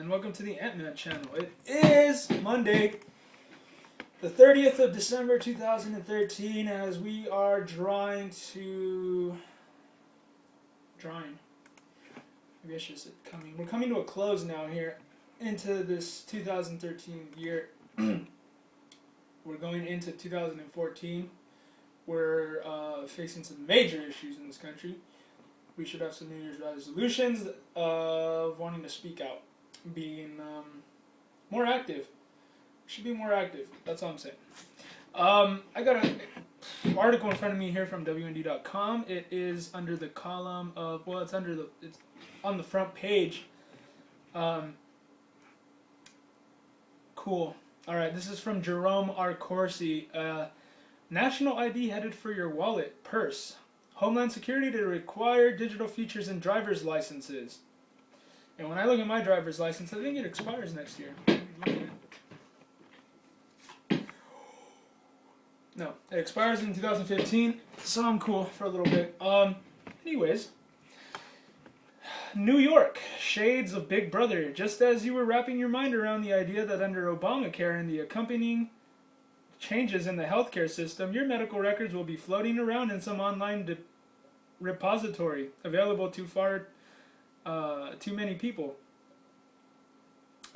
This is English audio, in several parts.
and welcome to the Ant-Man channel. It is Monday, the 30th of December 2013, as we are drawing, maybe I should say we're coming to a close now here into this 2013 year. We're going into 2014. We're facing some major issues in this country. We should have some New Year's resolutions of wanting to speak out, being more active. We should be more active. That's all I'm saying. I got an article in front of me here from WND.com. It is under the column of, it's on the front page. Cool. All right, this is from Jerome R. Corsi. National ID headed for your wallet, purse. Homeland Security to require digital features in driver's licenses. And when I look at my driver's license, I think it expires next year. No, it expires in 2015, so I'm cool for a little bit. Anyways, New York, shades of Big Brother. Just as you were wrapping your mind around the idea that under Obamacare and the accompanying changes in the healthcare system, your medical records will be floating around in some online repository available to too many people.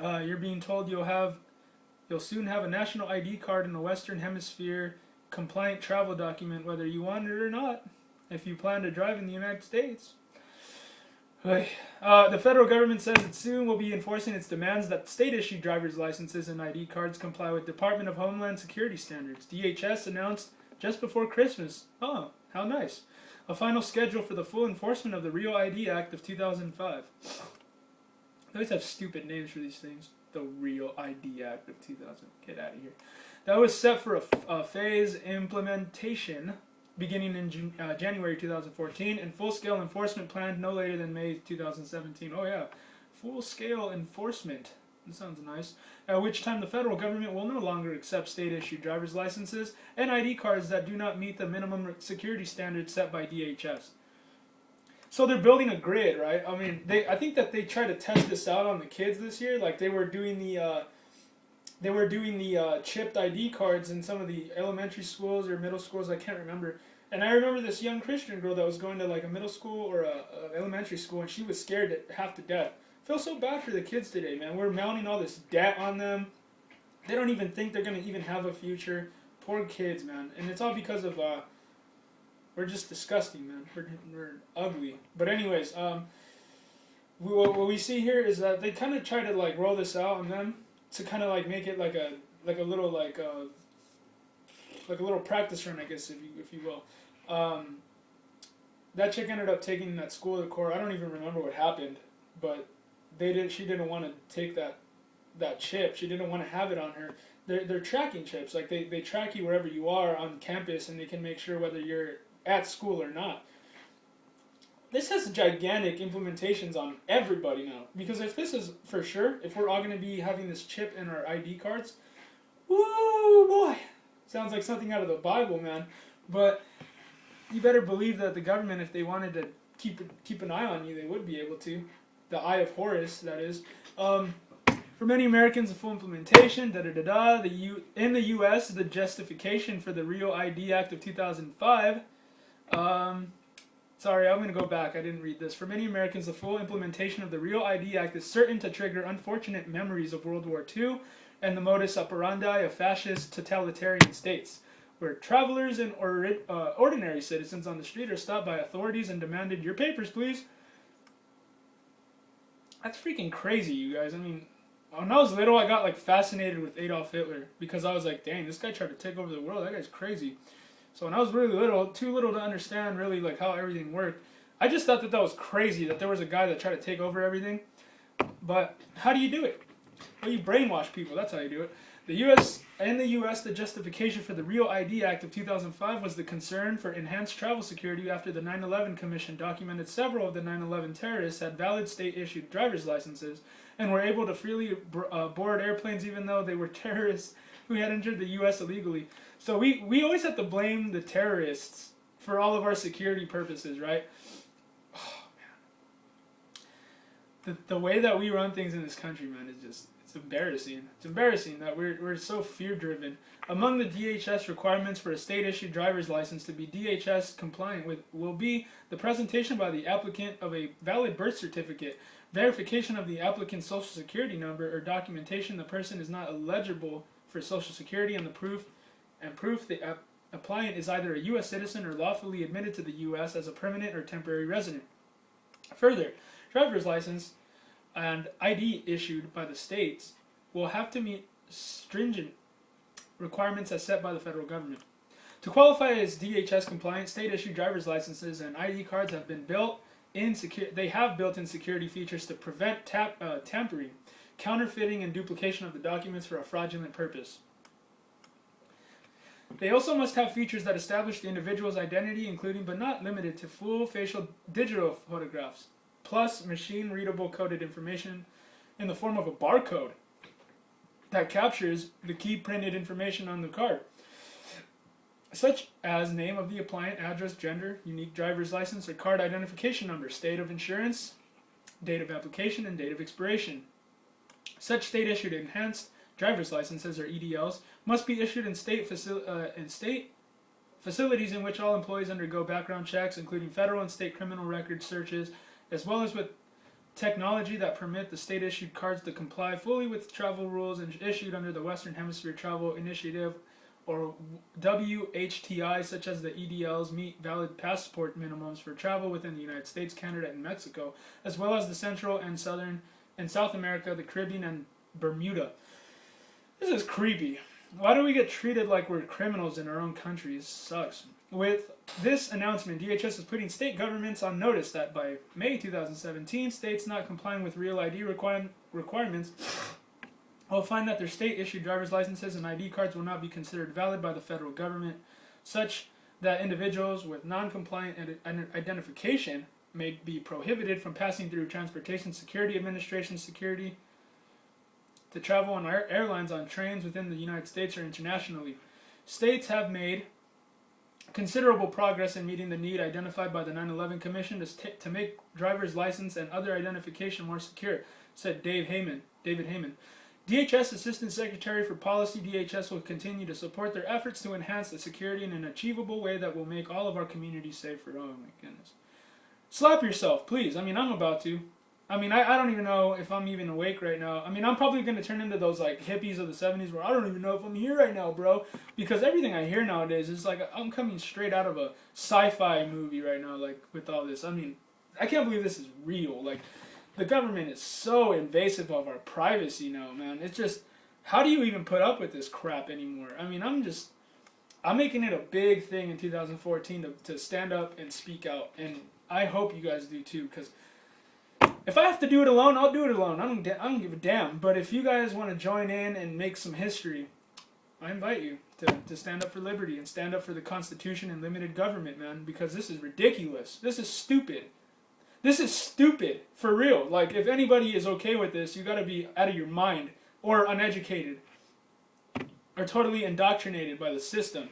You're being told you'll soon have a national ID card in the Western Hemisphere compliant travel document, whether you want it or not, if you plan to drive in the United States. The federal government says it soon will be enforcing its demands that state-issued driver's licenses and ID cards comply with Department of Homeland Security standards. DHS announced just before Christmas. Oh, how nice. A final schedule for the full enforcement of the REAL ID Act of 2005. They always have stupid names for these things. The REAL ID Act of 2000. Get out of here. That was set for a phase implementation beginning in January 2014, and full-scale enforcement planned no later than May 2017. Oh yeah, full-scale enforcement. That sounds nice. At which time the federal government will no longer accept state-issued driver's licenses and ID cards that do not meet the minimum security standards set by DHS. So they're building a grid, right? I mean, I think that they tried to test this out on the kids this year. Like they were doing the chipped ID cards in some of the elementary schools or middle schools. I can't remember. And I remember this young Christian girl that was going to like a middle school or a elementary school, and she was scared half to death. I feel so bad for the kids today, man. We're mounting all this debt on them. They don't even think they're going to even have a future. Poor kids, man. And it's all because of, we're just disgusting, man. We're ugly. But anyways, what we see here is that they kind of try to like roll this out on them to kind of like make it like a little like a little practice run, I guess, if you will. That chick ended up taking that school to court. I don't even remember what happened, but she didn't want to take that chip. She didn't want to have it on her. They're tracking chips. Like they track you wherever you are on campus, and they can make sure whether you're at school or not. This has gigantic implementations on everybody now. Because if this is for sure, if we're all going to be having this chip in our ID cards, woo boy, sounds like something out of the Bible, man. But you better believe that the government, if they wanted to keep an eye on you, they would be able to. The Eye of Horus, that is. For many Americans, the full implementation, in the U.S., the justification for the REAL ID Act of 2005. Sorry, I'm going to go back. I didn't read this. For many Americans, the full implementation of the REAL ID Act is certain to trigger unfortunate memories of World War II and the modus operandi of fascist totalitarian states, where travelers and ordinary citizens on the street are stopped by authorities and demanded, "Your papers, please." That's freaking crazy, you guys. I mean, when I was little, I got like fascinated with Adolf Hitler because I was like, dang, this guy tried to take over the world. That guy's crazy. So when I was really little, too little to understand really like how everything worked, I just thought that was crazy that there was a guy that tried to take over everything. But how do you do it? Well, you brainwash people. That's how you do it. In the U.S., the justification for the REAL ID Act of 2005 was the concern for enhanced travel security after the 9/11 Commission documented several of the 9/11 terrorists had valid state-issued driver's licenses and were able to freely board airplanes even though they were terrorists who had entered the U.S. illegally. So we always have to blame the terrorists for all of our security purposes, right? Oh, man. the way that we run things in this country, man, is just, it's embarrassing. It's embarrassing that we're so fear driven. Among the DHS requirements for a state issued driver's license to be DHS compliant with will be the presentation by the applicant of a valid birth certificate, verification of the applicant's social security number or documentation the person is not eligible for social security, and proof the applicant is either a U.S. citizen or lawfully admitted to the U.S. as a permanent or temporary resident. Further, driver's license and ID issued by the states will have to meet stringent requirements as set by the federal government. To qualify as DHS compliant, state-issued driver's licenses and ID cards have been built-in security features to prevent tampering, counterfeiting, and duplication of the documents for a fraudulent purpose. They also must have features that establish the individual's identity, including but not limited to full facial digital photographs, plus machine-readable coded information in the form of a barcode that captures the key printed information on the card, such as name of the applicant, address, gender, unique driver's license or card identification number, state of insurance, date of application, and date of expiration. Such state-issued enhanced driver's licenses, or EDLs, must be issued in state facilities in which all employees undergo background checks, including federal and state criminal record searches, as well as with technology that permit the state-issued cards to comply fully with travel rules and issued under the Western Hemisphere Travel Initiative, or WHTI, such as the EDLs meet valid passport minimums for travel within the United States, Canada, and Mexico, as well as the Central and Southern and South America, the Caribbean, and Bermuda. This is creepy. Why do we get treated like we're criminals in our own country? It sucks. With this announcement, DHS is putting state governments on notice that by May 2017, states not complying with real ID requirements will find that their state-issued driver's licenses and ID cards will not be considered valid by the federal government, such that individuals with non-compliant identification may be prohibited from passing through Transportation Security Administration security to travel on airlines on trains within the United States or internationally. States have made considerable progress in meeting the need identified by the 9/11 Commission to make driver's license and other identification more secure, said David Heyman. DHS Assistant Secretary for Policy. DHS will continue to support their efforts to enhance the security in an achievable way that will make all of our communities safer. Oh my goodness. Slap yourself, please. I mean, I'm about to. I mean, I don't even know if I'm even awake right now. I mean, I'm probably going to turn into those, like, hippies of the 70s where I don't even know if I'm here right now, bro. Because everything I hear nowadays is like, I'm coming straight out of a sci-fi movie right now, like, with all this. I mean, I can't believe this is real. Like, the government is so invasive of our privacy now, man. It's just, how do you even put up with this crap anymore? I mean, I'm making it a big thing in 2014 to stand up and speak out. And I hope you guys do too, because if I have to do it alone, I'll do it alone. I don't give a damn. But if you guys want to join in and make some history, I invite you to stand up for liberty and stand up for the Constitution and limited government, man, because this is ridiculous. This is stupid. This is stupid, for real. Like, if anybody is okay with this, you gotta be out of your mind, or uneducated, or totally indoctrinated by the system.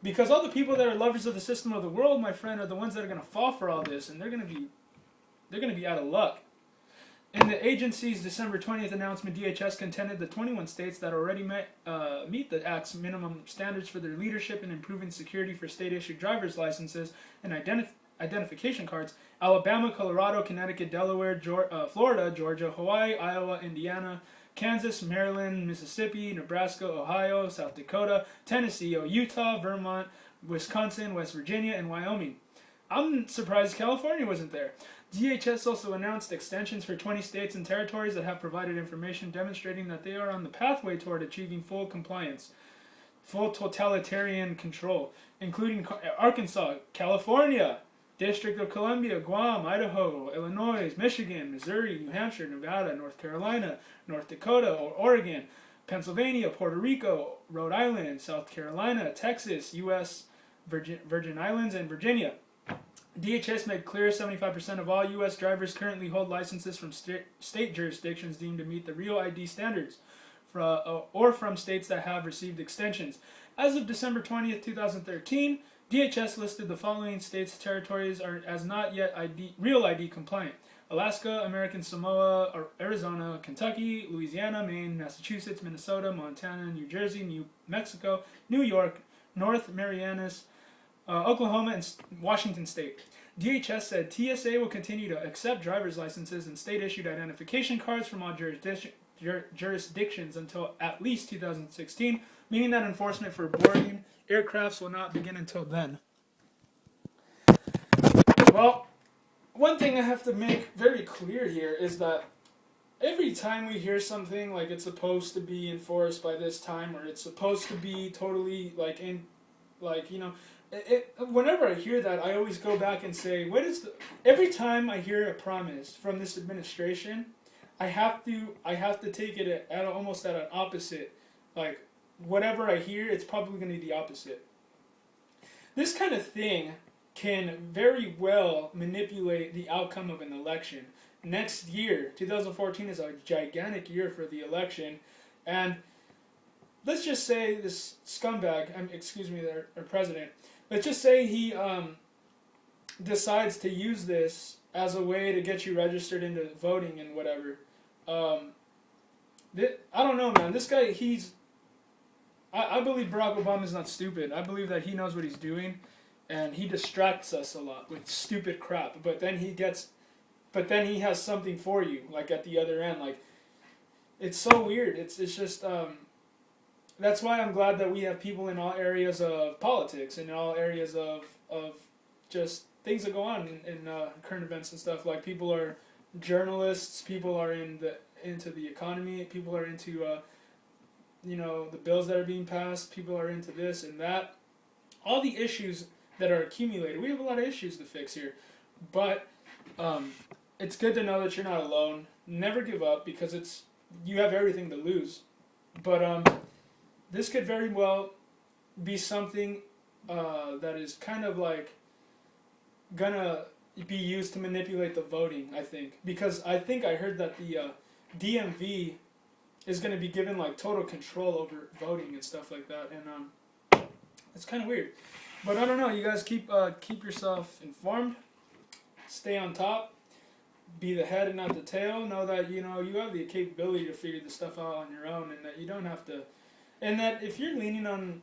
Because all the people that are lovers of the system of the world, my friend, are the ones that are gonna fall for all this, and they're gonna be out of luck. In the agency's December 20th announcement, DHS contended the 21 states that already meet the Act's minimum standards for their leadership in improving security for state-issued driver's licenses and identification cards: Alabama, Colorado, Connecticut, Delaware, Florida, Georgia, Hawaii, Iowa, Indiana, Kansas, Maryland, Mississippi, Nebraska, Ohio, South Dakota, Tennessee, Utah, Vermont, Wisconsin, West Virginia, and Wyoming. I'm surprised California wasn't there. DHS also announced extensions for 20 states and territories that have provided information demonstrating that they are on the pathway toward achieving full compliance, full totalitarian control, including Arkansas, California, District of Columbia, Guam, Idaho, Illinois, Michigan, Missouri, New Hampshire, Nevada, North Carolina, North Dakota, or Oregon, Pennsylvania, Puerto Rico, Rhode Island, South Carolina, Texas, U.S. Virgin Islands, and Virginia. DHS made clear 75% of all U.S. drivers currently hold licenses from state jurisdictions deemed to meet the Real ID standards, or from states that have received extensions. As of December 20th, 2013, DHS listed the following states and territories are as not yet real ID compliant: Alaska, American Samoa, Arizona, Kentucky, Louisiana, Maine, Massachusetts, Minnesota, Montana, New Jersey, New Mexico, New York, North Marianas, Oklahoma, and Washington State. DHS said TSA will continue to accept driver's licenses and state-issued identification cards from all jurisdictions until at least 2016, meaning that enforcement for boarding aircrafts will not begin until then. Well, one thing I have to make very clear here is that every time we hear something like it's supposed to be enforced by this time, or it's supposed to be totally whenever I hear that, I always go back and say, every time I hear a promise from this administration, I have to take it almost at an opposite. Like, whatever I hear, it's probably going to be the opposite. This kind of thing can very well manipulate the outcome of an election. Next year, 2014, is a gigantic year for the election, and let's just say this scumbag, our president, let's just say he decides to use this as a way to get you registered into voting and whatever. I don't know, man. This guy, I believe Barack Obama is not stupid. I believe that he knows what he's doing, and he distracts us a lot with stupid crap. But then he has something for you, like at the other end. Like, it's so weird. It's just that's why I'm glad that we have people in all areas of politics and in all areas of just things that go on in current events and stuff. Like, people are journalists, people are into the economy, people are into the bills that are being passed, people are into this and that. All the issues that are accumulated. We have a lot of issues to fix here, but it's good to know that you're not alone. Never give up, because you have everything to lose. But this could very well be something that is kind of like gonna be used to manipulate the voting, I think. Because I think I heard that the DMV is going to be given like total control over voting and stuff like that, and it's kind of weird. But I don't know. You guys keep yourself informed. Stay on top. Be the head and not the tail. Know that you have the capability to figure this stuff out on your own, and that you don't have to. And that if you're leaning on,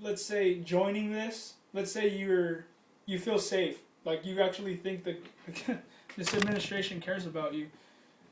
let's say, joining this, let's say you feel safe, like you actually think that this administration cares about you.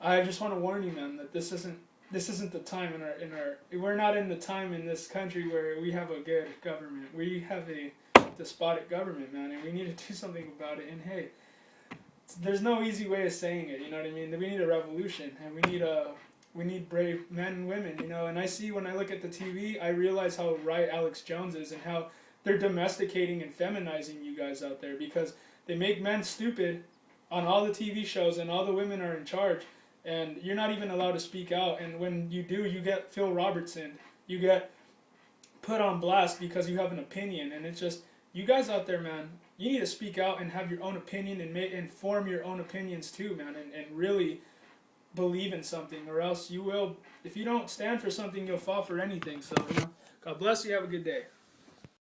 I just want to warn you, man, that this isn't the time we're not in the time in this country where we have a good government. We have a despotic government, man, and we need to do something about it. And hey, there's no easy way of saying it, you know what I mean? We need a revolution, and we need brave men and women, and I see, when I look at the TV, I realize how right Alex Jones is, and how they're domesticating and feminizing you guys out there, because they make men stupid on all the TV shows, and all the women are in charge, and you're not even allowed to speak out. And when you do, you get Phil Robertson. You get put on blast because you have an opinion. And it's just, you guys out there, man, you need to speak out and have your own opinion, and form your own opinions too, man, and really believe in something, or else you will, if you don't stand for something, you'll fall for anything. So, God bless you. Have a good day.